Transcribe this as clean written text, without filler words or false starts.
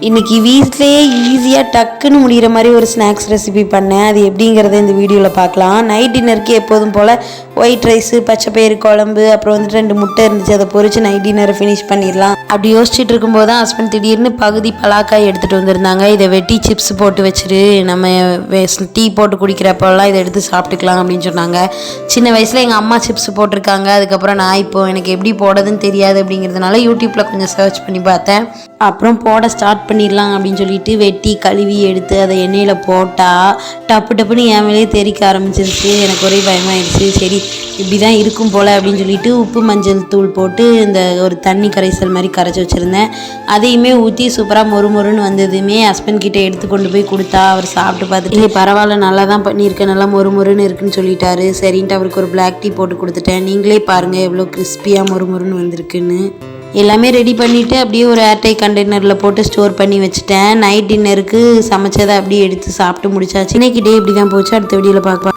இன்றைக்கி வீட்டிலேயே ஈஸியாக டக்குன்னு முடிகிற மாதிரி ஒரு ஸ்நாக்ஸ் ரெசிபி பண்ணேன். அது எப்படிங்கிறத இந்த வீடியோவில் பார்க்கலாம். நைட் டின்னருக்கு எப்போதும் போல் ஒயிட் ரைஸு, பச்சைப்பயிறு குழம்பு, அப்புறம் வந்துட்டு 2 முட்டை இருந்துச்சு. அதை பொரிச்சு நைட் டின்னரை ஃபினிஷ் பண்ணிடலாம் அப்படி யோசிச்சுட்டு இருக்கும்போது தான் ஹஸ்பண்ட் திடீர்னு பகுதி பலாக்காய் எடுத்துகிட்டு வந்திருந்தாங்க. இதை வெட்டி சிப்ஸ் போட்டு வச்சுட்டு நம்ம டீ போட்டு குடிக்கிறப்பெல்லாம் இதை எடுத்து சாப்பிட்டுக்கலாம் அப்படின்னு சொன்னாங்க. சின்ன வயசில் எங்கள் அம்மா சிப்ஸ் போட்டிருக்காங்க. அதுக்கப்புறம் நான் இப்போது எனக்கு எப்படி போடுறதுன்னு தெரியாது அப்படிங்கிறதுனால யூடியூப்பில் கொஞ்சம் சர்ச் பண்ணி பார்த்தேன். அப்புறம் போட ஸ்டார்ட் பண்ணிடலாம் அப்படின்னு சொல்லிட்டு வெட்டி கழுவி எடுத்து அதை எண்ணெயில் போட்டால் டப்பு டப்புன்னு என் மேலேயே தெறிக்க ஆரம்பிச்சிருச்சு. எனக்கு ஒரே பயமாயிடுச்சு. சரி இப்படி தான் இருக்கும் போல் அப்படின்னு சொல்லிட்டு உப்பு மஞ்சள் தூள் போட்டு இந்த ஒரு தண்ணி கரைசல் மாதிரி கரைச்சி வச்சுருந்தேன். அதையுமே ஊற்றி சூப்பராக மொறுன்னு வந்ததுமே ஹஸ்பண்ட் கிட்டே எடுத்து கொண்டு போய் கொடுத்தா அவர் சாப்பிட்டு பார்த்துட்டு பரவாயில்ல நல்லா தான் பண்ணியிருக்கேன், நல்லா மொறுன்னு இருக்குன்னு சொல்லிட்டாரு. சரின்ட்டு அவருக்கு ஒரு பிளாக் டீ போட்டு கொடுத்துட்டேன். நீங்களே பாருங்கள் எவ்வளோ கிறிஸ்பியாக மொறுன்னு வந்திருக்குன்னு. எல்லாமே ரெடி பண்ணிவிட்டு அப்படியே ஒரு ஏர்டை கண்டெய்னரில் போட்டு ஸ்டோர் பண்ணி வச்சுட்டேன். நைட் டின்னருக்கு சமைச்சதை அப்படியே எடுத்து சாப்பிட்டு முடிச்சாச்சு. இன்னைக்கு டே இப்படி தான் போச்சு. அடுத்த வீடியோவில் பார்க்கலாம்.